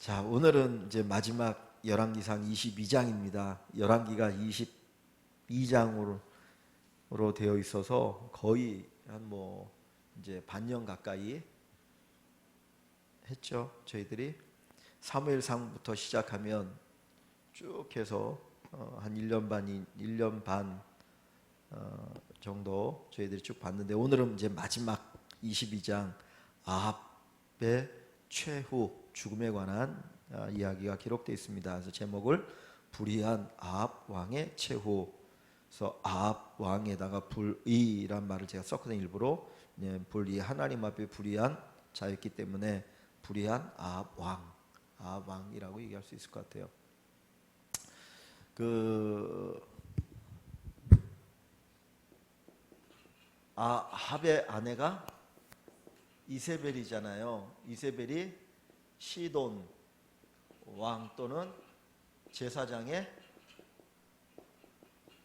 자, 오늘은 이제 마지막 열왕기상 22장입니다. 열왕기가 22장으로 되어 있어서 거의 한 이제 반년 가까이 했죠. 저희들이 사무엘상부터 시작하면 쭉 해서 한 1년 반 정도 저희들이 쭉 봤는데, 오늘은 이제 마지막 22장 아합의 최후 죽음에 관한 이야기가 기록되어 있습니다. 그래서 제목을 불의한 아합 왕의 최후. 그래서 아합 왕에다가 불의란 말을 제가 썼거든요. 일부러 불의, 하나님 앞에 불의한 자였기 때문에 불의한 아합 왕이라고 얘기할 수 있을 것 같아요. 아합의 아내가 이세벨이잖아요. 이세벨이 시돈 왕 또는 제사장의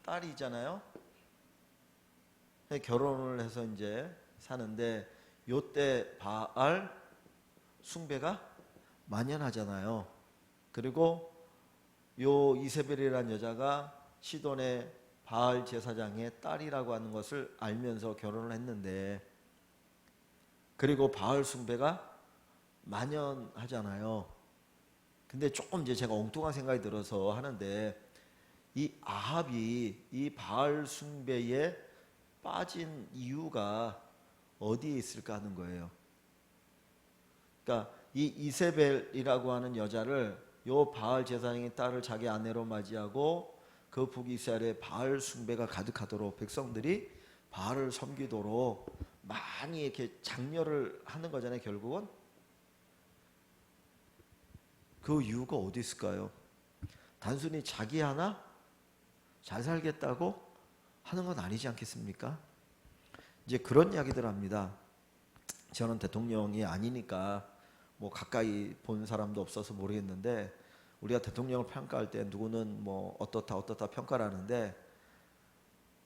딸이잖아요. 결혼을 해서 이제 사는데, 요때 바알 숭배가 만연하잖아요. 그리고 요 이세벨이라는 여자가 시돈의 바알 제사장의 딸이라고 하는 것을 알면서 결혼을 했는데, 그리고 바알 숭배가 만연하잖아요. 근데 조금 이제 제가 엉뚱한 생각이 들어서 하는데, 이 아합이 이 바알 숭배에 빠진 이유가 어디에 있을까 하는 거예요. 그러니까 이 이세벨이라고 하는 여자를, 요 바알 제사장의 딸을 자기 아내로 맞이하고 그 북이스라엘에 바알 숭배가 가득하도록 백성들이 바알을 섬기도록 많이 이렇게 장려를 하는 거잖아요. 결국은 그 이유가 어디 있을까요? 단순히 자기 하나 잘 살겠다고 하는 건 아니지 않겠습니까? 이제 그런 이야기들 합니다. 저는 대통령이 아니니까 가까이 본 사람도 없어서 모르겠는데, 우리가 대통령을 평가할 때 누구는 어떻다 평가를 하는데,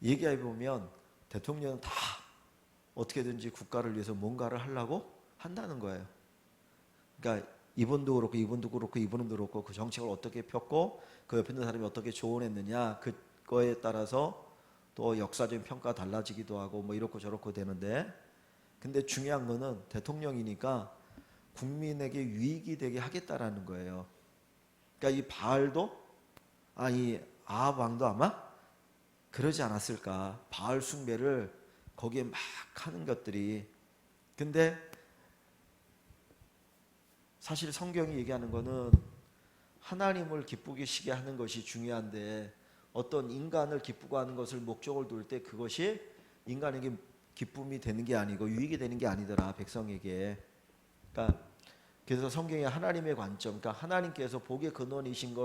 얘기해 보면 대통령은 다 어떻게든지 국가를 위해서 뭔가를 하려고 한다는 거예요. 그러니까 이분도 그렇고 이분도 그렇고 이분도 그렇고 그 정책을 어떻게 폈고 그 옆에 있는 사람이 어떻게 조언했느냐, 그거에 따라서 또 역사적인 평가가 달라지기도 하고 이렇고 저렇고 되는데, 근데 중요한 거는 대통령이니까 국민에게 유익이 되게 하겠다라는 거예요. 그러니까 이 바알도, 이 아합 왕도 아마 그러지 않았을까. 바알 숭배를 거기에 막 하는 것들이. 근데 사실 성경이 얘기하는 거는 하나님을 기쁘시게 하는 것이 중요한데, 어떤 인간을 기쁘고 하는 것을 목적을 둘 때 그것이 인간에게 기쁨이 되는 게 아니고 유익이 되는 게 아니더라, 백성에게. 그러니까 그래서 성경의 하나님의 관점, 그러니까 하나님께서 복의 근원이신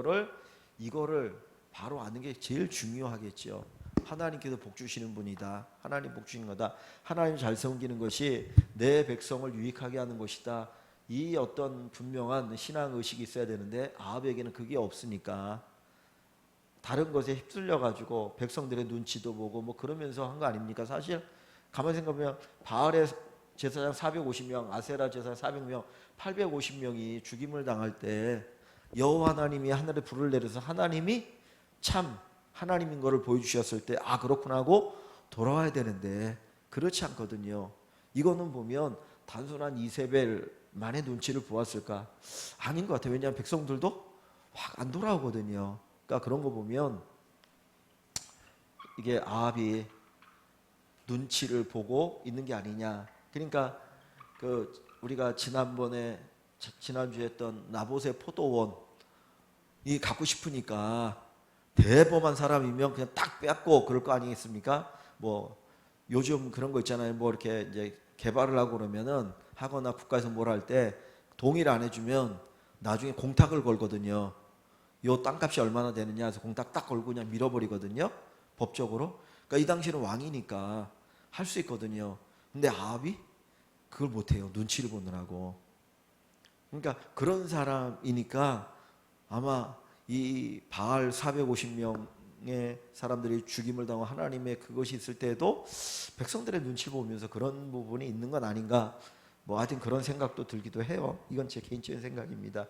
이거를 바로 아는 게 제일 중요하겠죠. 하나님께서 복 주시는 분이다. 하나님 복 주시는 거다. 하나님 잘 섬기는 것이 내 백성을 유익하게 하는 것이다. 이 어떤 분명한 신앙 의식이 있어야 되는데, 아합에게는 그게 없으니까 다른 것에 휩쓸려 가지고 백성들의 눈치도 보고 그러면서 한 거 아닙니까? 사실 가만히 생각하면 바알의 제사장 450명, 아세라 제사장 400명, 850명이 죽임을 당할 때 여호와 하나님이 하늘에 불을 내려서 하나님이 참 하나님인 것을 보여주셨을 때, 그렇구나 하고 돌아와야 되는데 그렇지 않거든요. 이거는 보면 단순한 이세벨만의 눈치를 보았을까? 아닌 것 같아요. 왜냐하면 백성들도 확 안 돌아오거든요. 그러니까 그런 거 보면 이게 아합이 눈치를 보고 있는 게 아니냐. 그러니까 우리가 지난주에 했던 나봇의 포도원이 갖고 싶으니까 대범한 사람이면 그냥 딱 뺏고 그럴 거 아니겠습니까? 요즘 그런 거 있잖아요. 이렇게 이제 개발을 하고 그러면은, 하거나 국가에서 뭘 할 때 동의를 안 해주면 나중에 공탁을 걸거든요. 요 땅값이 얼마나 되느냐 해서 공탁 딱 걸고 그냥 밀어버리거든요, 법적으로. 그러니까 이 당시는 왕이니까 할 수 있거든요. 근데 아합이 그걸 못해요. 눈치를 보느라고. 그러니까 그런 사람이니까 아마 이 바알 450명의 사람들이 죽임을 당하고 하나님의 그것이 있을 때에도 백성들의 눈치를 보면서 그런 부분이 있는 건 아닌가, 하여튼 그런 생각도 들기도 해요. 이건 제 개인적인 생각입니다.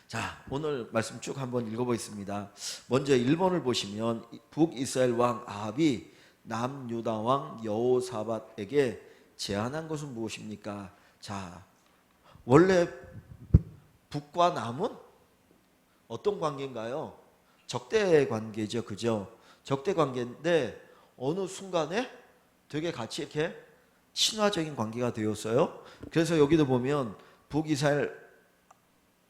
자, 오늘 말씀 쭉 한번 읽어보겠습니다. 먼저 1번을 보시면 북이스라엘 왕 아합이 남유다 왕 여호사밧에게 제안한 것은 무엇입니까? 자, 원래 북과 남은 어떤 관계인가요? 적대 관계죠, 그죠? 적대 관계인데 어느 순간에 되게 같이 이렇게 친화적인 관계가 되었어요. 그래서 여기도 보면 북이스라엘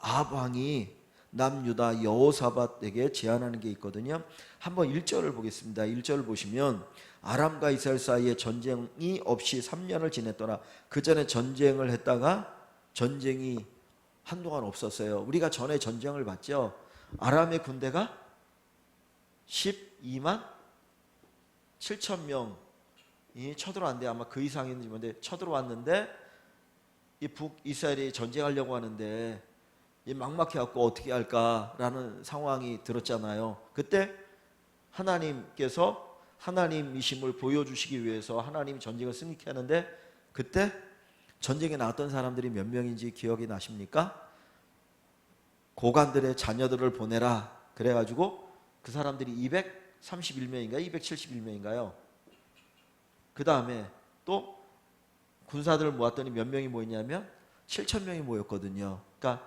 아합 왕이 남유다 여호사밧에게 제안하는 게 있거든요. 한번 1절을 보겠습니다. 1절을 보시면 아람과 이스라엘 사이에 전쟁이 없이 3년을 지냈더라. 그 전에 전쟁을 했다가 전쟁이 한동안 없었어요. 우리가 전에 전쟁을 봤죠. 아람의 군대가 12만 7천 명이 쳐들어왔는데 아마 그 이상인지 뭔데 쳐들어왔는데 이 북이스라엘이 전쟁하려고 하는데 이 막막해갖고 어떻게 할까라는 상황이 들었잖아요. 그때 하나님께서 하나님이심을 보여주시기 위해서 하나님이 전쟁을 승리케 하는데 그때 전쟁에 나왔던 사람들이 몇 명인지 기억이 나십니까? 고관들의 자녀들을 보내라 그래가지고 그 사람들이 231명인가요? 271명인가요? 그 다음에 또 군사들을 모았더니 몇 명이 모였냐면 7,000명이 모였거든요. 그러니까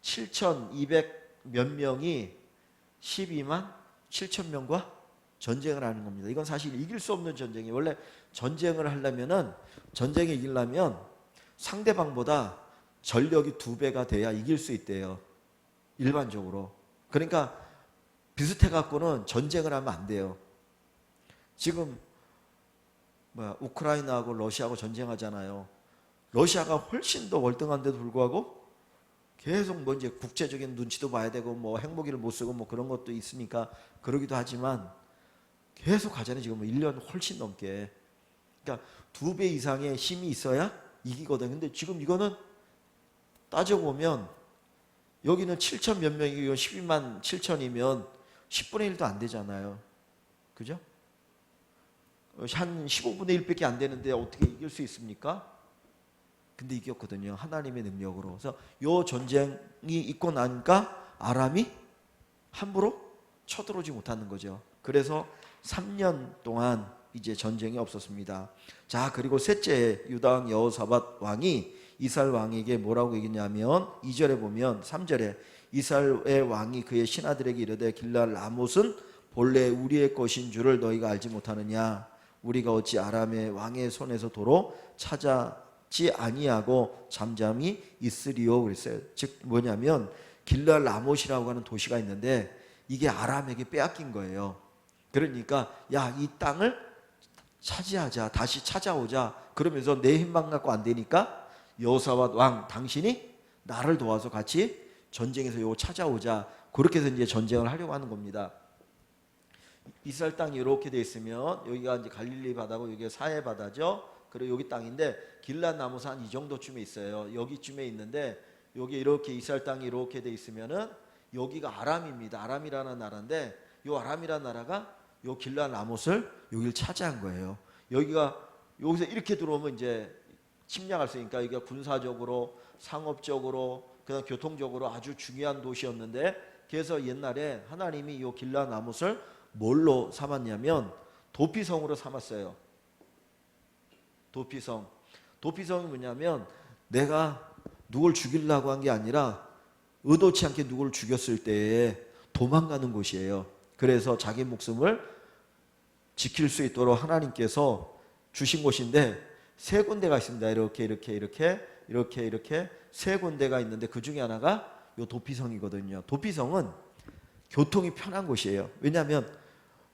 7,200 몇 명이 12만 7천 명과 전쟁을 하는 겁니다. 이건 사실 이길 수 없는 전쟁이에요. 원래 전쟁을 하려면은 전쟁에 이기려면 상대방보다 전력이 2배가 돼야 이길 수 있대요. 일반적으로. 그러니까 비슷해 갖고는 전쟁을 하면 안 돼요. 지금 우크라이나하고 러시아하고 전쟁하잖아요. 러시아가 훨씬 더 월등한데도 불구하고 계속 뭐 이제 국제적인 눈치도 봐야 되고 뭐 핵무기를 못 쓰고 뭐 그런 것도 있으니까 그러기도 하지만 계속 가잖아요. 지금 뭐 1년 훨씬 넘게. 그러니까 2배 이상의 힘이 있어야 이기거든. 근데 지금 이거는 따져보면 여기는 7천 몇 명이고 12만 7천이면 10분의 1도 안 되잖아요. 그죠? 한 15분의 1밖에 안 되는데 어떻게 이길 수 있습니까? 근데 이겼거든요. 하나님의 능력으로. 그래서 이 전쟁이 있고 나니까 아람이 함부로 쳐들어오지 못하는 거죠. 그래서 3년 동안 이제 전쟁이 없었습니다. 자, 그리고 셋째 유다 왕 여호사밧 왕이 이스라엘 왕에게 뭐라고 얘기냐면 2절에 보면 3절에 이스라엘의 왕이 그의 신하들에게 이르되 길랄 라못은 본래 우리의 것인 줄을 너희가 알지 못하느냐. 우리가 어찌 아람의 왕의 손에서 도로 찾았지 아니하고 잠잠히 있으리요 그랬어요. 즉 뭐냐면 길랄 라못이라고 하는 도시가 있는데 이게 아람에게 빼앗긴 거예요. 그러니까 야, 이 땅을 차지하자, 다시 찾아오자. 그러면서 내 힘만 갖고 안 되니까 여호사밧 왕 당신이 나를 도와서 같이 전쟁에서 요거 찾아오자. 그렇게 해서 이제 전쟁을 하려고 하는 겁니다. 이스라엘 땅이 이렇게 돼 있으면 여기가 이제 갈릴리 바다고 여기가 사해 바다죠. 그리고 여기 땅인데 길랏 나무사 한 이 정도쯤에 있어요. 여기쯤에 있는데 여기 이렇게 이스라엘 땅이 이렇게 돼 있으면은 여기가 아람입니다. 아람이라는 나라인데 요 아람이라는 나라가 요 길랏 라못을 여기를 차지한 거예요. 여기가 여기서 이렇게 들어오면 이제 침략할 수 있으니까 여기가 군사적으로, 상업적으로, 그다음 교통적으로 아주 중요한 도시였는데 그래서 옛날에 하나님이 요 길랏 라못을 뭘로 삼았냐면 도피성으로 삼았어요. 도피성. 도피성이 뭐냐면 내가 누굴 죽이려고 한 게 아니라 의도치 않게 누굴 죽였을 때에 도망가는 곳이에요. 그래서 자기 목숨을 지킬 수 있도록 하나님께서 주신 곳인데 세 군데가 있습니다. 이렇게 세 군데가 있는데 그 중에 하나가 요 도피성이거든요. 도피성은 교통이 편한 곳이에요. 왜냐하면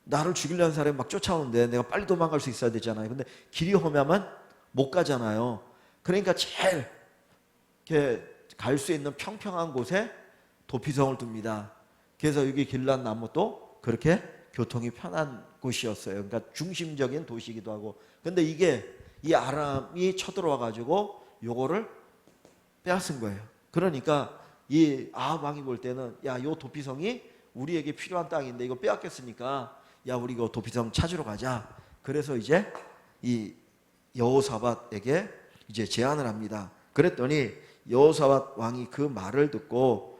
나를 죽이려는 사람이 막 쫓아오는데 내가 빨리 도망갈 수 있어야 되잖아요. 근데 길이 험하면 못 가잖아요. 그러니까 제일 갈 수 있는 평평한 곳에 도피성을 둡니다. 그래서 여기 길랏 나무도 그렇게 교통이 편한 곳이었어요. 그러니까 중심적인 도시이기도 하고. 근데 이게 이 아람이 쳐들어와 가지고 요거를 빼앗은 거예요. 그러니까 이 아합 왕이 볼 때는 야, 요 도피성이 우리에게 필요한 땅인데 이거 빼앗겼으니까 야, 우리 이거 도피성 찾으러 가자. 그래서 이제 이 여호사밧에게 이제 제안을 합니다. 그랬더니 여호사밧 왕이 그 말을 듣고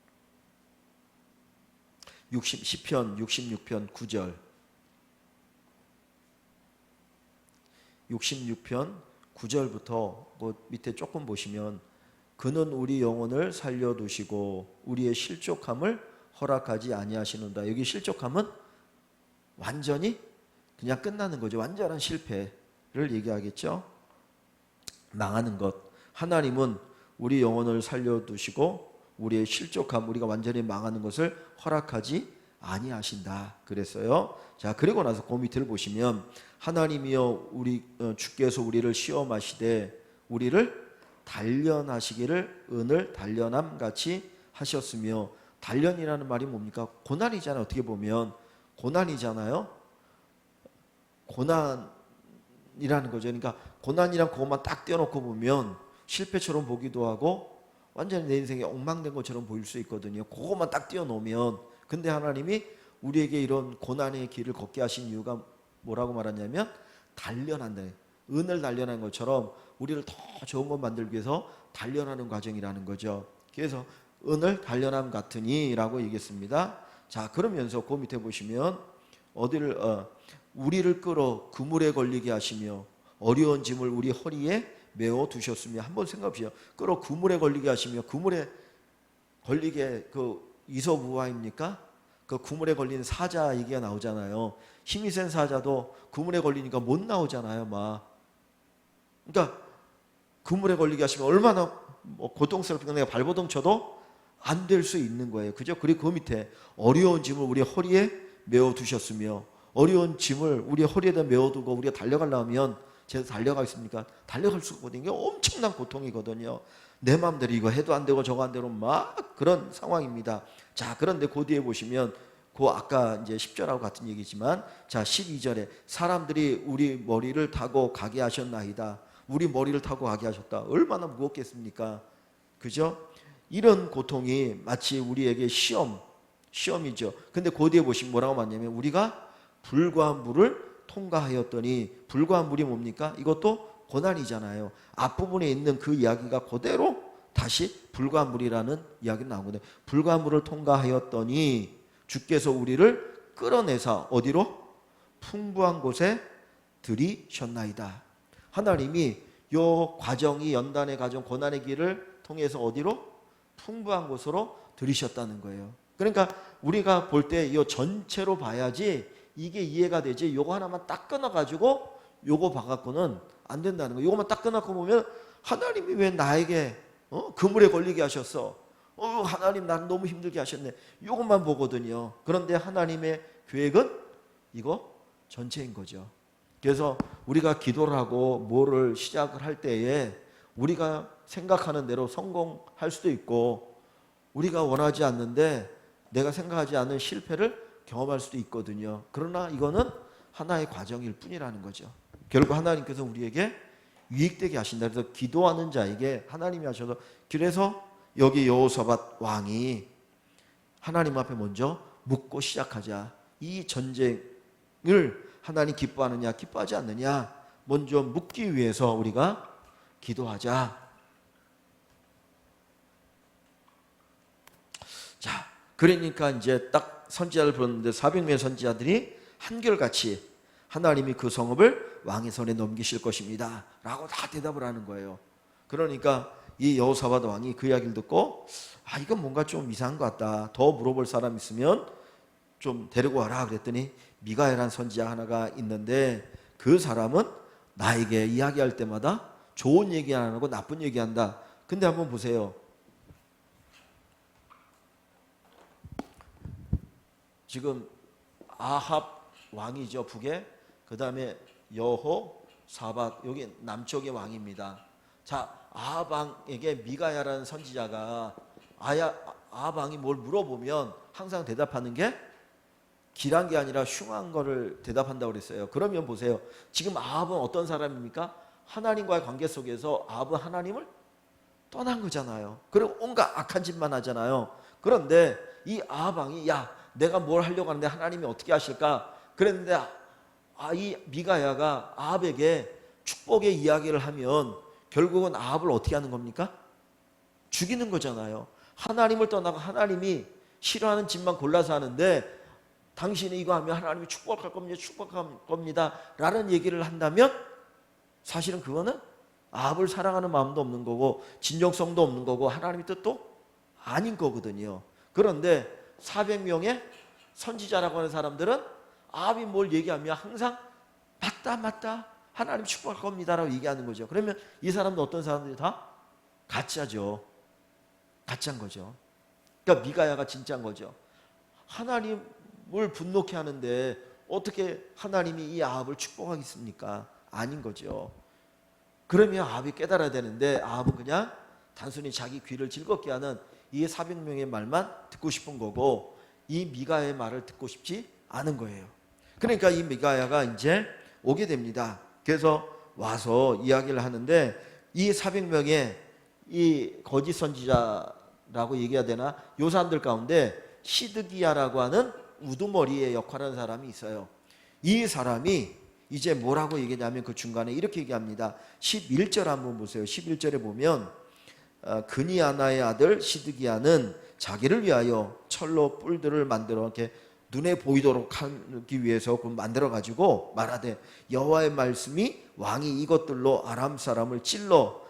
시편 66편 9절. 66편 9절부터 그 밑에 조금 보시면 그는 우리 영혼을 살려두시고 우리의 실족함을 허락하지 아니하시는다. 여기 실족함은 완전히 그냥 끝나는 거죠. 완전한 실패를 얘기하겠죠. 망하는 것. 하나님은 우리 영혼을 살려두시고 우리의 실족함, 우리가 완전히 망하는 것을 허락하지 아니하신다 그랬어요. 자, 그리고 나서 그 밑을 보시면 하나님이여 주께서 우리를 시험하시되 우리를 단련하시기를 은을 단련함 같이 하셨으며, 단련이라는 말이 뭡니까? 고난이잖아요. 어떻게 보면 고난이잖아요. 고난이라는 거죠. 그러니까 고난이란 그것만 딱 떼어놓고 보면 실패처럼 보기도 하고 완전히 내 인생이 엉망된 것처럼 보일 수 있거든요. 그것만 딱 떼어놓으면. 근데 하나님이 우리에게 이런 고난의 길을 걷게 하신 이유가 뭐라고 말하냐면 단련한다. 은을 단련한 것처럼 우리를 더 좋은 것 만들기 위해서 단련하는 과정이라는 거죠. 그래서 은을 단련함 같으니 라고 얘기했습니다. 자, 그러면서 그 밑에 보시면 우리를 끌어 그물에 걸리게 하시며 어려운 짐을 우리 허리에 메어 두셨으며. 한번 생각해보세요. 끌어 그물에 걸리게 하시며, 그물에 걸리게 이소부화입니까? 그 그물에 걸린 사자 얘기가 나오잖아요. 힘이 센 사자도 그물에 걸리니까 못 나오잖아요, 막. 그러니까 그물에 걸리게 하시면 얼마나 고통스럽게 내가 발버둥 쳐도 안 될 수 있는 거예요. 그죠? 그리고 그 밑에 어려운 짐을 우리 허리에 메어 두셨으며. 어려운 짐을 우리 허리에다 메어 두고 우리가 달려가려면 제가 달려가겠습니까? 달려갈 수가 없거든요. 엄청난 고통이거든요. 내 마음대로 이거 해도 안 되고 저거 안 되고 막 그런 상황입니다. 자, 그런데 그 뒤에 보시면 아까 이제 10절하고 같은 얘기지만, 자, 12절에 사람들이 우리 머리를 타고 가게 하셨나이다. 우리 머리를 타고 가게 하셨다. 얼마나 무겁겠습니까? 그죠? 이런 고통이 마치 우리에게 시험이죠. 근데 그 뒤에 보시면 뭐라고 말하냐면 우리가 불과 물을 통과하였더니, 불과 물이 뭡니까? 이것도 고난이잖아요. 앞부분에 있는 그 이야기가 그대로 다시 불과 물이라는 이야기가 나오거든요. 불과 물을 통과하였더니 주께서 우리를 끌어내사 어디로? 풍부한 곳에 들이셨나이다. 하나님이 요 과정이, 연단의 과정, 고난의 길을 통해서 어디로? 풍부한 곳으로 들이셨다는 거예요. 그러니까 우리가 볼 때 이 전체로 봐야지 이게 이해가 되지, 요거 하나만 딱 끊어가지고 요거 봐갖고는 안 된다는 거예요. 요거만 딱 끊어갖고 보면 하나님이 왜 나에게 그물에 걸리게 하셨어? 하나님 나는 너무 힘들게 하셨네. 요것만 보거든요. 그런데 하나님의 계획은 이거 전체인 거죠. 그래서 우리가 기도를 하고 뭐를 시작을 할 때에 우리가 생각하는 대로 성공할 수도 있고, 우리가 원하지 않는데 내가 생각하지 않는 실패를 경험할 수도 있거든요. 그러나 이거는 하나의 과정일 뿐이라는 거죠. 결국 하나님께서 우리에게 유익되게 하신다. 그래서 기도하는 자에게 하나님이 하셔서, 그래서 여기 여호사밧 왕이 하나님 앞에 먼저 묻고 시작하자. 이 전쟁을 하나님 기뻐하느냐 기뻐하지 않느냐 먼저 묻기 위해서 우리가 기도하자. 자, 그러니까 이제 딱 선지자를 불렀는데 400명의 선지자들이 한결같이 하나님이 그 성읍을 왕의 손에 넘기실 것입니다 라고 다 대답을 하는 거예요. 그러니까 이 여호사밧 왕이 그 이야기를 듣고, 이건 뭔가 좀 이상한 것 같다. 더 물어볼 사람 있으면 좀 데리고 와라 그랬더니 미가야라는 선지자 하나가 있는데 그 사람은 나에게 이야기할 때마다 좋은 얘기 안 하고 나쁜 얘기한다. 근데 한번 보세요. 지금 아합 왕이죠, 북에. 그 다음에 여호사밧, 여기 남쪽의 왕입니다. 자, 아합 왕에게 미가야라는 선지자가 아합 왕이 뭘 물어보면 항상 대답하는 게 길한 게 아니라 흉한 거를 대답한다고 그랬어요. 그러면 보세요. 지금 아합은 어떤 사람입니까? 하나님과의 관계 속에서 아합은 하나님을 떠난 거잖아요. 그리고 온갖 악한 짓만 하잖아요. 그런데 이 아합 왕이 내가 뭘 하려고 하는데 하나님이 어떻게 하실까? 그랬는데 이 미가야가 아합에게 축복의 이야기를 하면 결국은 아합을 어떻게 하는 겁니까? 죽이는 거잖아요. 하나님을 떠나고 하나님이 싫어하는 집만 골라서 하는데 당신이 이거 하면 하나님이 축복할 겁니다. 축복할 겁니다. 라는 얘기를 한다면 사실은 그거는 아합을 사랑하는 마음도 없는 거고 진정성도 없는 거고 하나님의 뜻도 아닌 거거든요. 그런데 400명의 선지자라고 하는 사람들은 아합이 뭘 얘기하면 항상 맞다 하나님 축복할 겁니다 라고 얘기하는 거죠. 그러면 이 사람도 어떤 사람들이 다 가짜죠. 가짜인 거죠. 그러니까 미가야가 진짜인 거죠. 하나님을 분노케 하는데 어떻게 하나님이 이 아합을 축복하겠습니까? 아닌 거죠. 그러면 아합이 깨달아야 되는데 아합은 그냥 단순히 자기 귀를 즐겁게 하는 이 400명의 말만 듣고 싶은 거고 이 미가야의 말을 듣고 싶지 않은 거예요. 그러니까 이 미가야가 이제 오게 됩니다. 그래서 와서 이야기를 하는데 이 400명의 이 거짓 선지자라고 얘기해야 되나? 요 사람들 가운데 시드기야라고 하는 우두머리의 역할을 하는 사람이 있어요. 이 사람이 이제 뭐라고 얘기하냐면 그 중간에 이렇게 얘기합니다. 11절 한번 보세요. 11절에 보면 그니아나의 아들 시드기야는 자기를 위하여 철로 뿔들을 만들어 이렇게 눈에 보이도록 하기 위해서 만들어 가지고 말하되 여호와의 말씀이 왕이 이것들로 아람 사람을 찔러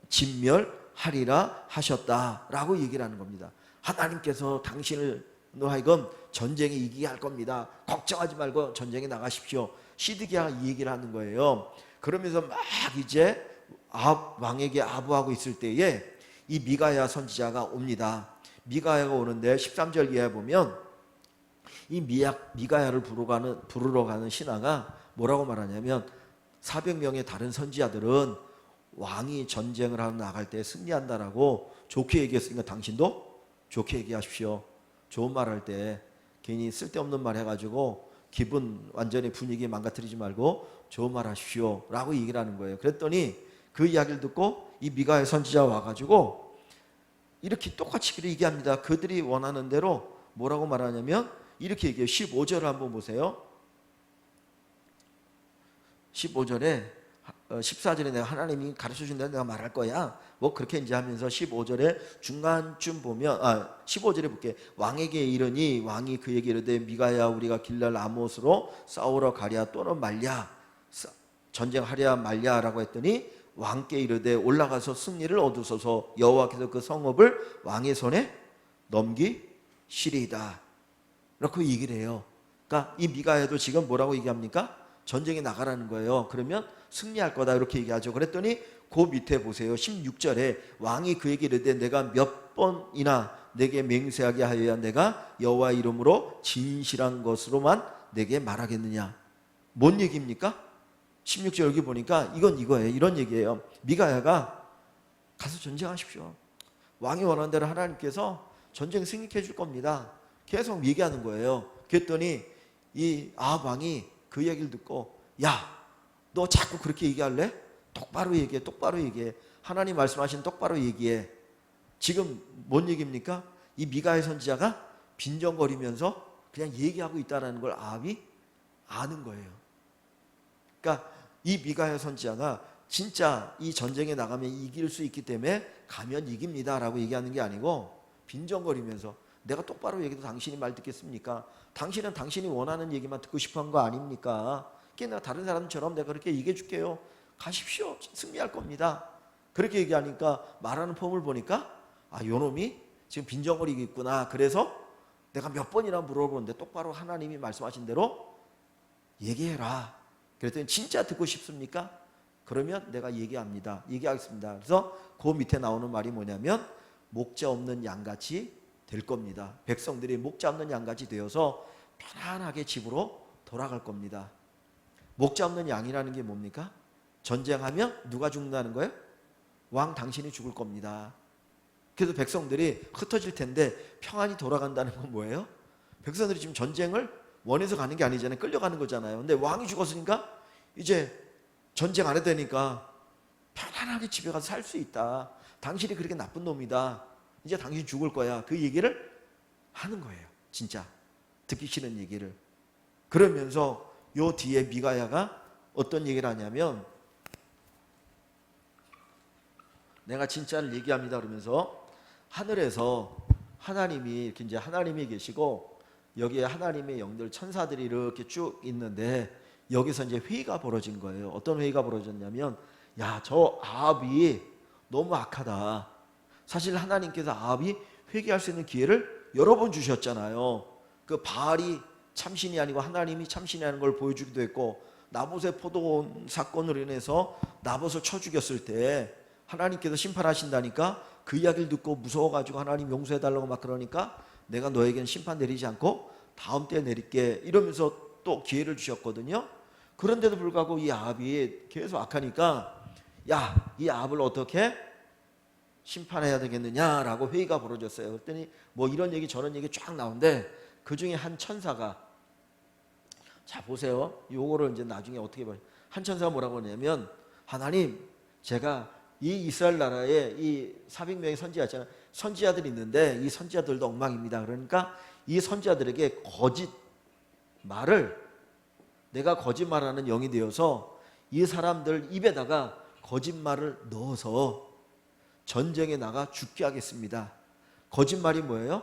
진멸하리라 하셨다라고 얘기를 하는 겁니다. 하나님께서 당신을 하여금 전쟁에 이기게 할 겁니다. 걱정하지 말고 전쟁에 나가십시오. 시드기야가 이 얘기를 하는 거예요. 그러면서 막 이제 왕에게 아부하고 있을 때에 이 미가야 선지자가 옵니다. 미가야가 오는데 13절 이하에 보면 이 미가야를 부르러 가는 신하가 뭐라고 말하냐면 400명의 다른 선지자들은 왕이 전쟁을 하러 나갈 때 승리한다라고 좋게 얘기했으니까 당신도 좋게 얘기하십시오. 좋은 말 할 때 괜히 쓸데없는 말 해가지고 기분 완전히 분위기 망가뜨리지 말고 좋은 말 하십시오 라고 얘기를 하는 거예요. 그랬더니 그 이야기를 듣고 이 미가야 선지자가 와가지고 이렇게 똑같이 얘기합니다. 그들이 원하는 대로 뭐라고 말하냐면 이렇게 얘기해요. 15절을 한번 보세요. 15절에 14절에 내가 하나님이 가르쳐준다 내가 말할 거야. 뭐 그렇게 이제 하면서 15절에 중간쯤 보면 15절에 볼게. 왕에게 이르니 왕이 그에게 이르되 미가야 우리가 길랄 아못으로 싸우러 가랴 또는 말랴 전쟁하랴 말랴라고 했더니 왕께 이르되 올라가서 승리를 얻으소서 여호와께서 그 성읍을 왕의 손에 넘기시리이다. 그렇게 얘기를 해요. 그러니까 이 미가야도 지금 뭐라고 얘기합니까? 전쟁에 나가라는 거예요. 그러면 승리할 거다 이렇게 얘기하죠. 그랬더니 그 밑에 보세요. 16절에 왕이 그에게 이르되 내가 몇 번이나 내게 맹세하게 하여야 내가 여호와 이름으로 진실한 것으로만 내게 말하겠느냐. 뭔 얘기입니까? 16절 여기 보니까 이건 이거예요. 이런 얘기예요. 미가야가 가서 전쟁하십시오. 왕이 원하는 대로 하나님께서 전쟁 승리케 해줄 겁니다. 계속 얘기하는 거예요. 그랬더니 이 아합 왕이 그 얘기를 듣고 야, 너 자꾸 그렇게 얘기할래? 똑바로 얘기해. 똑바로 얘기해. 하나님 말씀하신 똑바로 얘기해. 지금 뭔 얘기입니까? 이 미가야 선지자가 빈정거리면서 그냥 얘기하고 있다는 걸 아합이 아는 거예요. 그러니까 이 미가야 선지자가 진짜 이 전쟁에 나가면 이길 수 있기 때문에 가면 이깁니다 라고 얘기하는 게 아니고 빈정거리면서 내가 똑바로 얘기해도 당신이 말 듣겠습니까? 당신은 당신이 원하는 얘기만 듣고 싶어 한 거 아닙니까? 내가 다른 사람처럼 내가 그렇게 얘기해 줄게요. 가십시오. 승리할 겁니다. 그렇게 얘기하니까 말하는 폼을 보니까 요놈이 지금 빈정거리고 있구나. 그래서 내가 몇 번이나 물어보는데 똑바로 하나님이 말씀하신 대로 얘기해라. 그랬더니 진짜 듣고 싶습니까? 그러면 내가 얘기하겠습니다. 그래서 그 밑에 나오는 말이 뭐냐면 목자 없는 양같이 될 겁니다. 백성들이 목자 없는 양같이 되어서 편안하게 집으로 돌아갈 겁니다. 목자 없는 양이라는 게 뭡니까? 전쟁하면 누가 죽는다는 거예요? 왕 당신이 죽을 겁니다. 그래서 백성들이 흩어질 텐데 평안히 돌아간다는 건 뭐예요? 백성들이 지금 전쟁을 원해서 가는 게 아니잖아요. 끌려가는 거잖아요. 근데 왕이 죽었으니까 이제 전쟁 안 해도 되니까 편안하게 집에 가서 살 수 있다. 당신이 그렇게 나쁜 놈이다. 이제 당신 죽을 거야. 그 얘기를 하는 거예요. 진짜 듣기 싫은 얘기를. 그러면서 요 뒤에 미가야가 어떤 얘기를 하냐면 내가 진짜를 얘기합니다 그러면서 하나님이 이렇게 이제 하나님이 계시고 여기에 하나님의 영들 천사들이 이렇게 쭉 있는데 여기서 이제 회의가 벌어진 거예요. 어떤 회의가 벌어졌냐면 야, 저 아합이 너무 악하다. 사실 하나님께서 아합이 회개할 수 있는 기회를 여러 번 주셨잖아요. 그 바알이 참신이 아니고 하나님이 참신이라는 걸 보여주기도 했고 나봇의 포도원 사건으로 인해서 나봇을 쳐 죽였을 때 하나님께서 심판하신다니까 그 이야기를 듣고 무서워가지고 하나님 용서해달라고 막 그러니까 내가 너에게는 심판 내리지 않고 다음 때에 내릴게 이러면서 또 기회를 주셨거든요. 그런데도 불구하고 이 아합이 계속 악하니까 야, 이 아합을 어떻게 심판해야 되겠느냐라고 회의가 벌어졌어요. 그랬더니 뭐 이런 얘기 저런 얘기 쫙 나오는데 그 중에 한 천사가 자 보세요. 요거를 이제 나중에 어떻게 봐요. 한 천사가 뭐라고 하냐면 하나님 제가 이 이스라엘 나라에 이 400명의 선지자 있잖아요. 선지자들이 있는데 이 선지자들도 엉망입니다. 그러니까 이 선지자들에게 거짓 말을 내가 거짓말하는 영이 되어서 이 사람들 입에다가 거짓말을 넣어서 전쟁에 나가 죽게 하겠습니다. 거짓말이 뭐예요?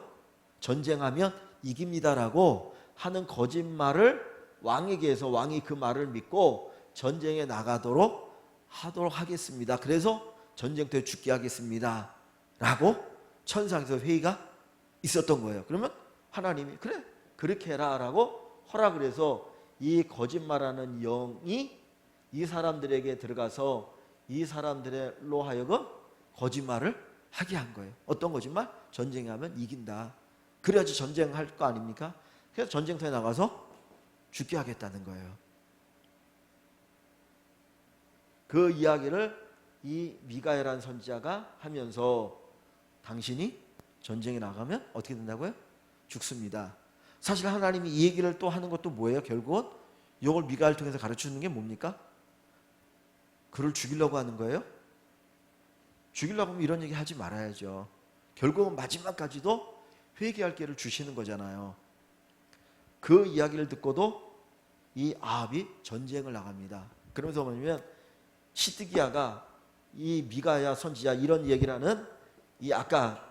전쟁하면 이깁니다라고 하는 거짓말을 왕에게 해서 왕이 그 말을 믿고 전쟁에 나가도록 하도록 하겠습니다. 그래서 전쟁터에 죽게 하겠습니다 라고 천상에서 회의가 있었던 거예요. 그러면 하나님이 그래 그렇게 해라 라고 허락을 해서 이 거짓말하는 영이 이 사람들에게 들어가서 이 사람들로 하여금 거짓말을 하게 한 거예요. 어떤 거짓말? 전쟁에 하면 이긴다. 그래야지 전쟁할 거 아닙니까? 그래서 전쟁터에 나가서 죽게 하겠다는 거예요. 그 이야기를 이 미가야라는 선지자가 하면서 당신이 전쟁에 나가면 어떻게 된다고요? 죽습니다. 사실 하나님이 이 얘기를 또 하는 것도 뭐예요? 결국은 이걸 미가야를 통해서 가르치는 게 뭡니까? 그를 죽이려고 하는 거예요? 죽이려고 하면 이런 얘기 하지 말아야죠. 결국은 마지막까지도 회개할 기회를 주시는 거잖아요. 그 이야기를 듣고도 이 아합이 전쟁을 나갑니다. 그러면서 뭐냐면 시드기야가 이 미가야 선지자 이런 얘기를 하는 이 아까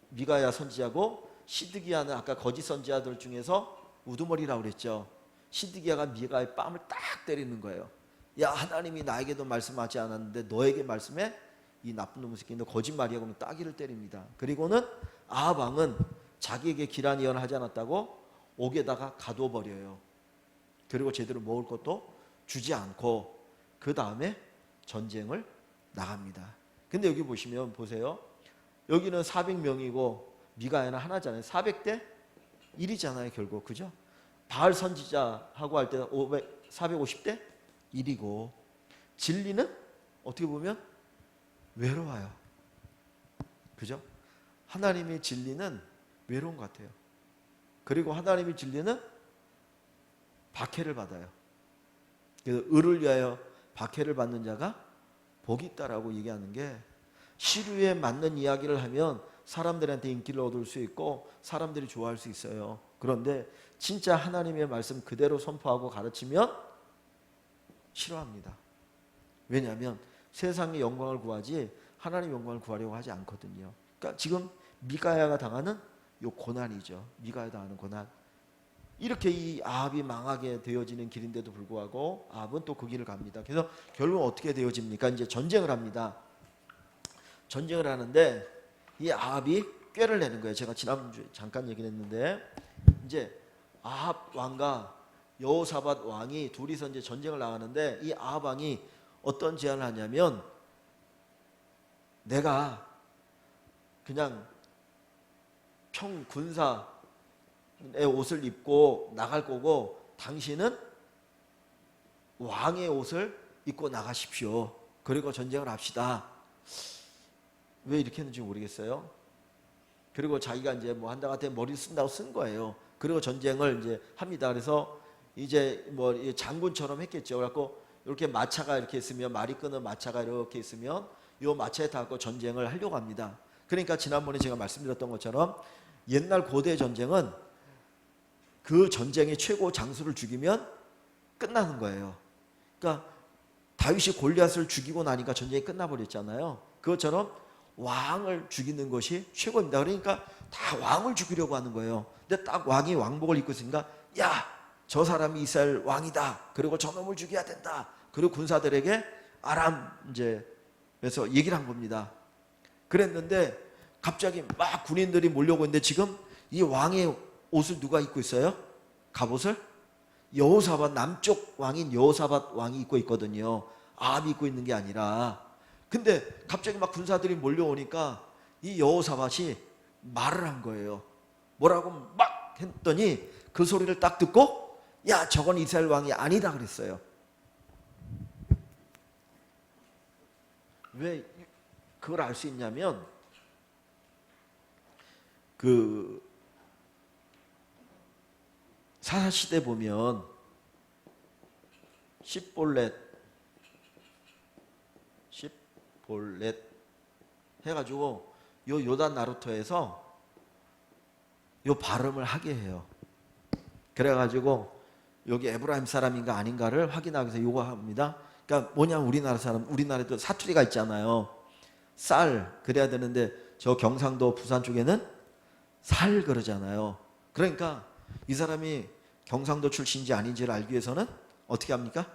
미가야 선지자고 시드기야는 아까 거짓 선지자들 중에서 우두머리라고 그랬죠. 시드기야가 미가의 뺨을 딱 때리는 거예요. 야 하나님이 나에게도 말씀하지 않았는데 너에게 말씀해? 이 나쁜 놈의 새끼 너 거짓말이야. 그러면 따귀를 때립니다. 그리고는 아합 왕은 자기에게 기란 예언을 하지 않았다고 옥에다가 가둬버려요. 그리고 제대로 먹을 것도 주지 않고 그 다음에 전쟁을 나갑니다. 근데 여기 보시면 보세요. 여기는 400명이고 미가야는 하나잖아요. 400대 1이잖아요 결국. 그죠? 바알 선지자하고 할 때는 450대 1이고 진리는 어떻게 보면 외로워요. 그죠? 하나님의 진리는 외로운 것 같아요. 그리고 하나님의 진리는 박해를 받아요. 그래서 의를 위하여 박해를 받는 자가 복이 있다라고 얘기하는 게 시류에 맞는 이야기를 하면 사람들한테 인기를 얻을 수 있고 사람들이 좋아할 수 있어요. 그런데 진짜 하나님의 말씀 그대로 선포하고 가르치면 싫어합니다. 왜냐하면 세상의 영광을 구하지 하나님의 영광을 구하려고 하지 않거든요. 그러니까 지금 미가야가 당하는 요 고난이죠. 미가야가 당하는 고난. 이렇게 이 아합이 망하게 되어지는 길인데도 불구하고 아합은 또 그 길을 갑니다. 그래서 결국 어떻게 되어집니까? 이제 전쟁을 합니다. 전쟁을 하는데 이 아합이 꾀를 내는 거예요. 제가 지난주에 잠깐 얘기를 했는데 이제 아합 왕과 여호사밧 왕이 둘이서 이제 전쟁을 나가는데 이 아합 왕이 어떤 제안을 하냐면 내가 그냥 군사의 옷을 입고 나갈 거고 당신은 왕의 옷을 입고 나가십시오. 그리고 전쟁을 합시다. 왜 이렇게 했는지 모르겠어요. 그리고 자기가 이제 뭐 한다고 한테 머리를 쓴다고 쓴 거예요. 그리고 전쟁을 이제 합니다. 그래서 이제 뭐 장군처럼 했겠죠. 그래갖고 이렇게 마차가 이렇게 있으면 말이 끄는 마차가 이렇게 있으면 이 마차에 타고 전쟁을 하려고 합니다. 그러니까 지난번에 제가 말씀드렸던 것처럼 옛날 고대 전쟁은 그 전쟁의 최고 장수를 죽이면 끝나는 거예요. 그러니까 다윗이 골리앗을 죽이고 나니까 전쟁이 끝나버렸잖아요. 그것처럼 왕을 죽이는 것이 최고입니다. 그러니까 다 왕을 죽이려고 하는 거예요. 근데 딱 왕이 왕복을 입고 있으니까 야, 저 사람이 이스라엘 왕이다. 그리고 저놈을 죽여야 된다. 그리고 군사들에게 아람 이제 그래서 얘기를 한 겁니다. 그랬는데 갑자기 막 군인들이 몰려오고 있는데 지금 이 왕의 옷을 누가 입고 있어요? 갑옷을? 여호사밧, 남쪽 왕인 여호사밧 왕이 입고 있거든요. 아합이 입고 있는 게 아니라. 근데 갑자기 막 군사들이 몰려오니까 이 여호사밧이 말을 한 거예요. 뭐라고 막 했더니 그 소리를 딱 듣고 야, 저건 이스라엘 왕이 아니다 그랬어요. 왜 그걸 알 수 있냐면 그 사사시대 보면 십볼렛 해가지고 요 요단 나루토에서 요 발음을 하게 해요. 그래가지고 여기 에브라임 사람인가 아닌가를 확인하기 위해서 요거 합니다. 그러니까 뭐냐면 우리나라 사람, 우리나라에도 사투리가 있잖아요. 쌀 그래야 되는데 저 경상도 부산 쪽에는 살 그러잖아요. 그러니까 이 사람이 경상도 출신인지 아닌지를 알기 위해서는 어떻게 합니까?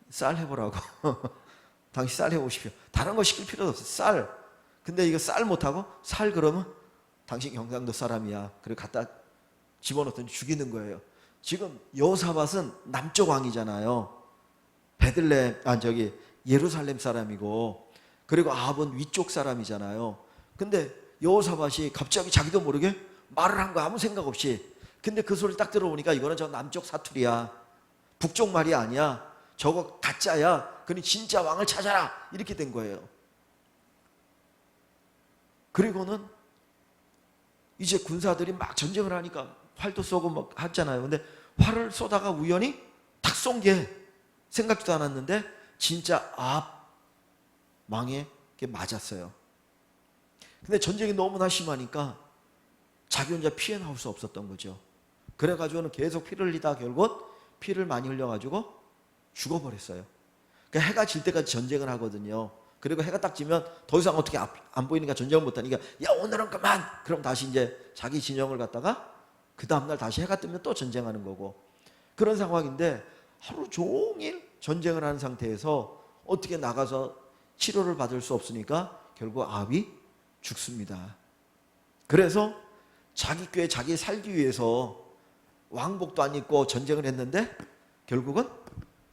쌀 해보라고. 당신 쌀 해보십시오. 다른 거 시킬 필요도 없어요. 쌀. 근데 이거 쌀 못하고 살 그러면 당신 경상도 사람이야. 그리고 갖다 집어넣더니 죽이는 거예요. 지금 여호사밧은 남쪽 왕이잖아요. 베들레헴, 예루살렘 사람이고, 그리고 아합은 위쪽 사람이잖아요. 근데 여호사밧이 갑자기 자기도 모르게 말을 한 거야. 아무 생각 없이. 근데 그 소리를 딱 들어보니까 이거는 저 남쪽 사투리야. 북쪽 말이 아니야. 저거 가짜야. 그러니 진짜 왕을 찾아라. 이렇게 된 거예요. 그리고는 이제 군사들이 막 전쟁을 하니까 활도 쏘고 막 하잖아요. 근데 활을 쏘다가 우연히 탁 쏜 게 생각지도 않았는데 진짜 아합 왕에게 맞았어요. 근데 전쟁이 너무나 심하니까 자기 혼자 피해 나올 수 없었던 거죠. 그래가지고는 계속 피를 흘리다 결국 피를 많이 흘려가지고 죽어버렸어요. 그러니까 해가 질 때까지 전쟁을 하거든요. 그리고 해가 딱 지면 더 이상 어떻게 안 보이니까 전쟁을 못하니까 야, 오늘은 그만! 그럼 다시 이제 자기 진영을 갖다가 그 다음날 다시 해가 뜨면 또 전쟁하는 거고, 그런 상황인데 하루 종일 전쟁을 하는 상태에서 어떻게 나가서 치료를 받을 수 없으니까 결국 아합이 죽습니다. 그래서 자기 꾀에 자기 살기 위해서 왕복도 안 입고 전쟁을 했는데 결국은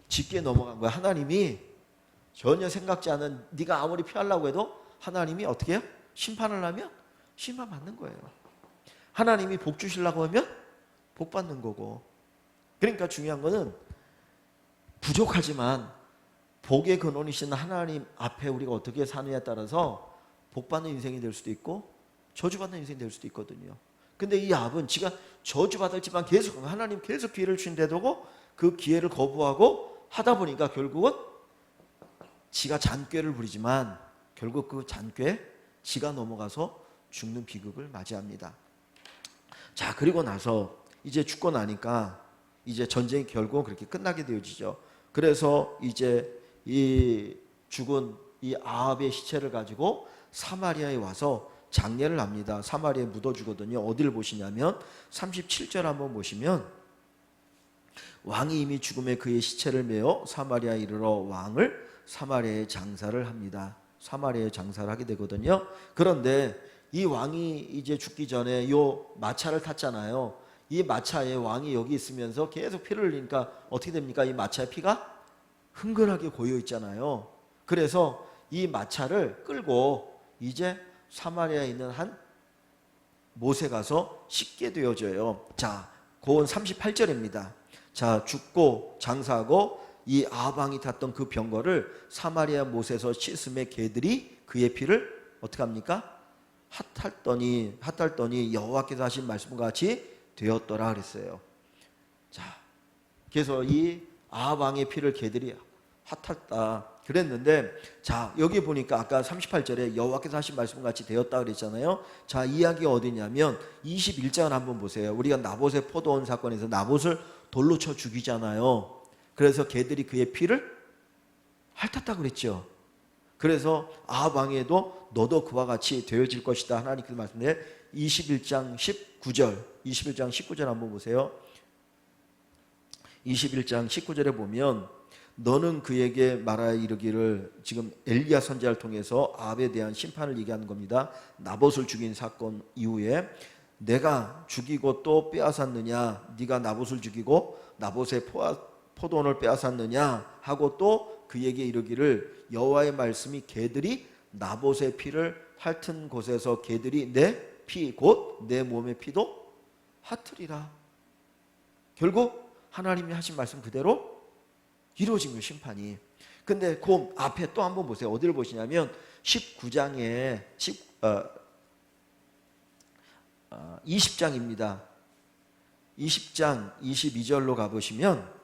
짙게 넘어간 거야. 하나님이 전혀 생각지 않은, 네가 아무리 피하려고 해도 하나님이 어떻게 해요? 심판을 하면 심판받는 거예요. 하나님이 복 주시려고 하면 복 받는 거고. 그러니까 중요한 거는 부족하지만 복의 근원이신 하나님 앞에 우리가 어떻게 사느냐에 따라서 복 받는 인생이 될 수도 있고 저주받는 인생이 될 수도 있거든요. 근데 이 아합은 지가 저주받을지만 계속 하나님 계속 기회를 주신데도 그 기회를 거부하고 하다 보니까 결국은 지가 잔꾀를 부리지만 결국 그 잔꾀에 지가 넘어가서 죽는 비극을 맞이합니다. 자, 그리고 나서 이제 죽고 나니까 이제 전쟁이 결국 그렇게 끝나게 되어지죠. 그래서 이제 이 죽은 이 아합의 시체를 가지고 사마리아에 와서 장례를 합니다. 사마리아에 묻어주거든요. 어디를 보시냐면 37절 한번 보시면 왕이 이미 죽음에 그의 시체를 메어 사마리아에 이르러 왕을 사마리아에 장사를 합니다. 사마리아에 장사를 하게 되거든요. 그런데 이 왕이 이제 죽기 전에 요 마차를 탔잖아요. 이 마차에 왕이 여기 있으면서 계속 피를 흘리니까 어떻게 됩니까? 이 마차의 피가 흥건하게 고여 있잖아요. 그래서 이 마차를 끌고 이제 사마리아에 있는 한 못에 가서 씻게 되어져요. 자, 고은 38절입니다. 자, 죽고 장사하고 이 아합 왕이 탔던 그 병거를 사마리아 못에서 씻음에 개들이 그의 피를 어떻게 합니까? 핫할더니 여호와께서 하신 말씀과 같이 되었더라 그랬어요. 자, 그래서 이 아합 왕의 피를 개들이 핫했다 그랬는데, 자, 여기 보니까 아까 38절에 여호와께서 하신 말씀과 같이 되었다 그랬잖아요. 자, 이야기가 어디냐면 21장을 한번 보세요. 우리가 나봇의 포도원 사건에서 나봇을 돌로 쳐 죽이잖아요. 그래서 개들이 그의 피를 핥았다고 그랬죠. 그래서 아합 왕에도 너도 그와 같이 되어질 것이다. 하나님께서 말씀해 21장 19절 한번 보세요. 21장 19절에 보면 너는 그에게 말하여 이르기를, 지금 엘리야 선지자를 통해서 아합에 대한 심판을 얘기하는 겁니다. 나봇을 죽인 사건 이후에 내가 죽이고 또 빼앗았느냐, 네가 나봇을 죽이고 나봇의 포도원을 빼앗았느냐 하고 또 그에게 이르기를 여호와의 말씀이 개들이 나봇의 피를 핥은 곳에서 개들이 내 피 곧 내 몸의 피도 핥으리라. 결국 하나님이 하신 말씀 그대로 이루어진 거예요, 심판이. 근데 그 앞에 또 한번 보세요. 어디를 보시냐면 19장에 20장입니다. 20장 22절로 가보시면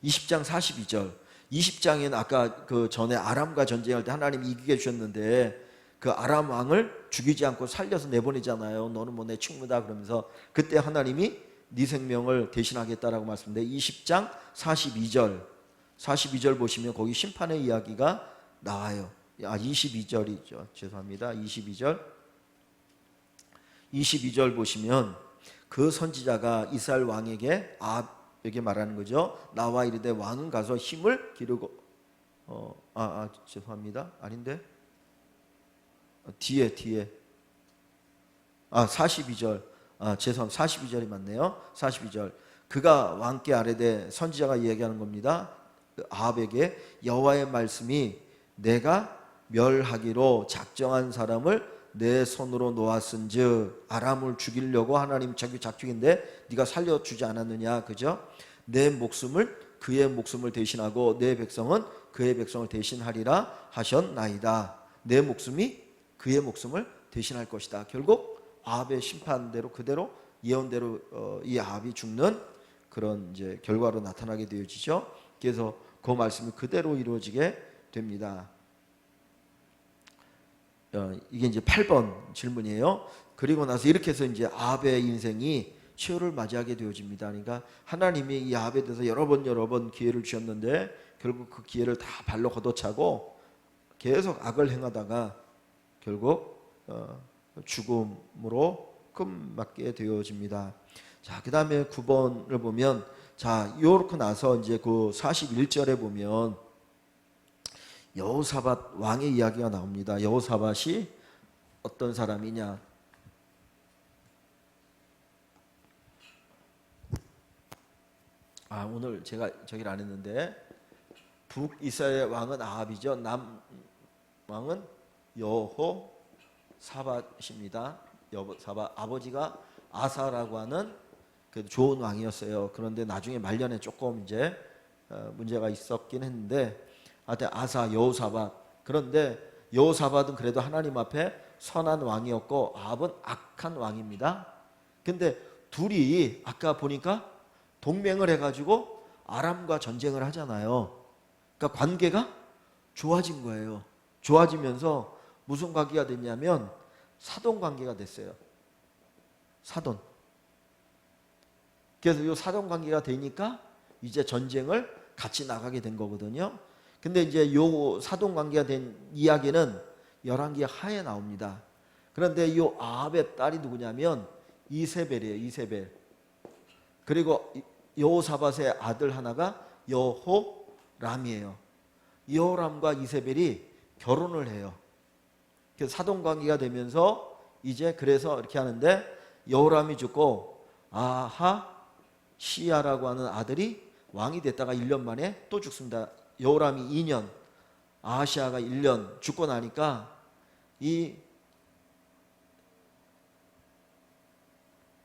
20장 42절, 20장에는 아까 그 전에 아람과 전쟁할 때 하나님이 이기게 해주셨는데 그 아람 왕을 죽이지 않고 살려서 내보내잖아요. 너는 뭐 내 충무다 그러면서 그때 하나님이 네 생명을 대신하겠다라고 말씀인데 20장 42절 보시면 거기 심판의 이야기가 나와요. 22절이죠. 죄송합니다. 22절 보시면 그 선지자가 이스라엘 왕에게 아합에게 말하는 거죠. 나와 이르되 왕은 가서 힘을 기르고 죄송합니다. 아닌데 뒤에 42절 죄송합니다. 42절이 맞네요. 42절 그가 왕께 아뢰되, 선지자가 이야기하는 겁니다. 아합에게 여호와의 말씀이 내가 멸하기로 작정한 사람을 내 손으로 놓았은즉 아람을 죽이려고 하나님 자기 작정인데 네가 살려주지 않았느냐, 그죠? 내 목숨을 그의 목숨을 대신하고 내 백성은 그의 백성을 대신하리라 하셨나이다. 내 목숨이 그의 목숨을 대신할 것이다. 결국 아합의 심판대로 그대로 예언대로 이 아합이 죽는 그런 이제 결과로 나타나게 되어지죠. 그래서 그 말씀이 그대로 이루어지게 됩니다. 이게 이제 8번 질문이에요. 그리고 나서 이렇게 해서 이제 아합의 인생이 최후를 맞이하게 되어집니다. 그러니까 하나님이 이 아합에 대해서 여러 번 기회를 주셨는데 결국 그 기회를 다 발로 걷어차고 계속 악을 행하다가 결국 죽음으로 끝맞게 되어집니다. 자, 그 다음에 9번을 보면, 자, 요렇게 나서 이제 그 41절에 보면 여호사밧 왕의 이야기가 나옵니다. 여호사밧이 어떤 사람이냐? 오늘 제가 저기를 안 했는데 북이스라엘 왕은 아합이죠. 남 왕은 여호사밧입니다. 여호사밧 아버지가 아사라고 하는 그 좋은 왕이었어요. 그런데 나중에 말년에 조금 이제 문제가 있었긴 했는데, 하여튼 아사 여호사밧. 그런데 여호사밧은 그래도 하나님 앞에 선한 왕이었고 아합은 악한 왕입니다. 근데 둘이 아까 보니까 동맹을 해가지고 아람과 전쟁을 하잖아요. 그러니까 관계가 좋아진 거예요. 좋아지면서 무슨 관계가 됐냐면 사돈 관계가 됐어요. 사돈. 그래서 이 사돈 관계가 되니까 이제 전쟁을 같이 나가게 된 거거든요. 근데 이제 요 사돈 관계가 된 이야기는 열왕기 하에 나옵니다. 그런데 요 아합의 딸이 누구냐면 이세벨이에요. 이세벨. 그리고 여호사밧의 아들 하나가 여호람이에요. 여호람과 이세벨이 결혼을 해요. 그래서 사돈 관계가 되면서 이제 그래서 이렇게 하는데 여호람이 죽고 아하시야라고 하는 아들이 왕이 됐다가 1년 만에 또 죽습니다. 여호람이 2년, 아하시야가 1년 죽고 나니까 이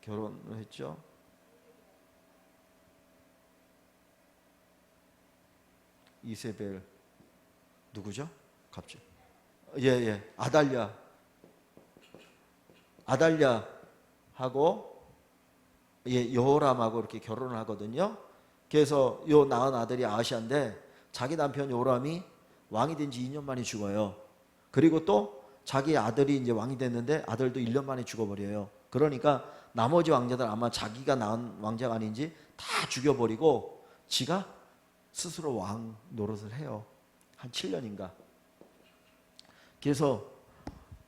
결혼을 했죠. 이세벨 누구죠? 갑자기 아달랴하고 여호람하고 이렇게 결혼을 하거든요. 그래서 요 낳은 아들이 아하시야인데 자기 남편 여호람이 왕이 된 지 2년 만에 죽어요. 그리고 또 자기 아들이 이제 왕이 됐는데 아들도 1년 만에 죽어버려요. 그러니까 나머지 왕자들 아마 자기가 낳은 왕자가 아닌지 다 죽여버리고 지가 스스로 왕 노릇을 해요. 한 7년인가. 그래서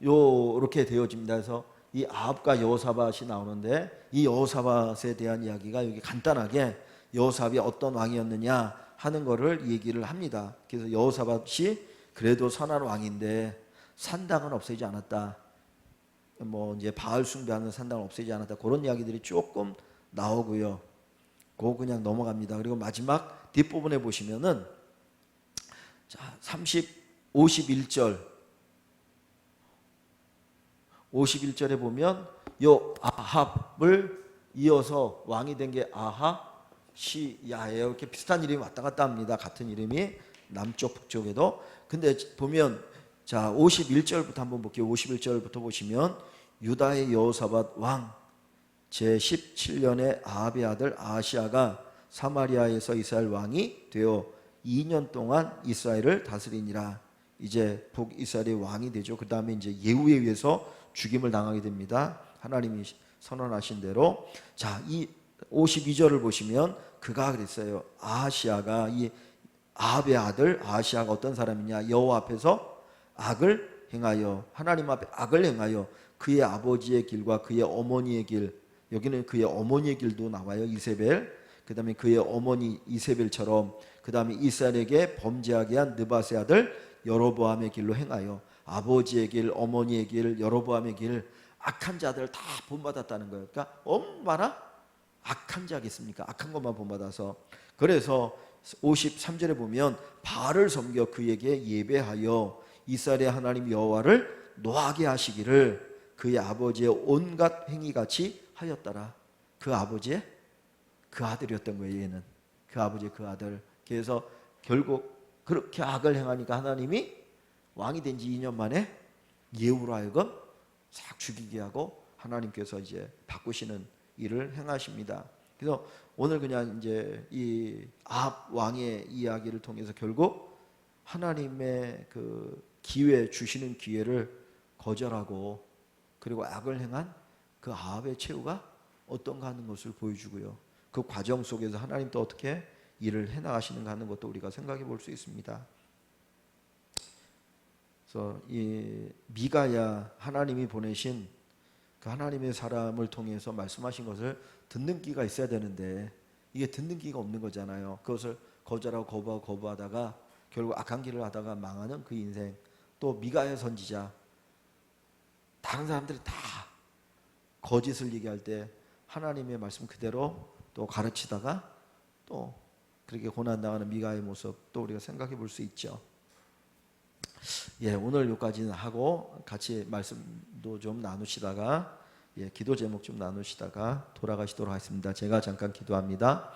요렇게 되어집니다. 그래서 이 아합과 여호사밧이 나오는데 이 여호사밧에 대한 이야기가 여기 간단하게 여호사밧이 어떤 왕이었느냐 하는 거를 얘기를 합니다. 그래서 여호사밧이 그래도 선한 왕인데 산당은 없애지 않았다. 뭐 이제 바알 숭배하는 산당을 없애지 않았다. 그런 이야기들이 조금 나오고요. 그거 그냥 넘어갑니다. 그리고 마지막 뒷부분에 보시면은 자, 51절에 보면 요 아합을 이어서 왕이 된 게 아하시야예요. 이렇게 비슷한 이름이 왔다 갔다 합니다. 같은 이름이 남쪽 북쪽에도. 근데 보면 자 51절부터 한번 볼게요. 51절부터 보시면 유다의 여호사밧 왕 제17년에 아합의 아들 아하시야가 사마리아에서 이스라엘 왕이 되어 2년 동안 이스라엘을 다스리니라. 이제 북이스라엘의 왕이 되죠. 그 다음에 이제 예후에 의해서 죽임을 당하게 됩니다. 하나님이 선언하신 대로. 자, 이 52절을 보시면 그가 그랬어요. 아하시야가 이 아합의 아들 아하시야가 어떤 사람이냐? 여호와 앞에서 악을 행하여 하나님 앞에 악을 행하여 그의 아버지의 길과 그의 어머니의 길, 여기는 그의 어머니의 길도 나와요. 이세벨. 그 다음에 그의 어머니 이세벨처럼 그 다음에 이스라엘에게 범죄하게 한 느밧의 아들 여로보암의 길로 행하여 아버지의 길, 어머니의 길, 여로보암의 길, 악한 자들 다 본받았다는 거예요. 그러니까 얼마나 악한 자겠습니까? 악한 것만 본받아서. 그래서 53절에 보면 바알을 섬겨 그에게 예배하여 이스라엘의 하나님 여호와를 노하게 하시기를 그의 아버지의 온갖 행위같이 하였더라. 그 아버지의 그 아들이었던 거예요. 얘는 그 아버지의 그 아들. 그래서 결국 그렇게 악을 행하니까 하나님이 왕이 된 지 2년 만에 예후로 하여금 싹 죽이게 하고 하나님께서 이제 바꾸시는 일을 행하십니다. 그래서 오늘 그냥 이제 이 아합 왕의 이야기를 통해서 결국 하나님의 그 기회 주시는 기회를 거절하고 그리고 악을 행한 그 아합의 최후가 어떤가 하는 것을 보여주고요. 그 과정 속에서 하나님 또 어떻게 일을 해나가시는가 하는 것도 우리가 생각해 볼 수 있습니다. 그래서 이 미가야 하나님이 보내신 그 하나님의 사람을 통해서 말씀하신 것을 듣는 귀가 있어야 되는데 이게 듣는 귀가 없는 거잖아요. 그것을 거절하고 거부하다가 결국 악한 길을 하다가 망하는 그 인생. 또 미가야 선지자 다른 사람들이 다 거짓을 얘기할 때 하나님의 말씀 그대로 또 가르치다가 또 그렇게 고난당하는 미가의 모습 또 우리가 생각해 볼 수 있죠. 예, 오늘 여기까지는 하고 같이 말씀도 좀 나누시다가 기도 제목 좀 나누시다가 돌아가시도록 하겠습니다. 제가 잠깐 기도합니다.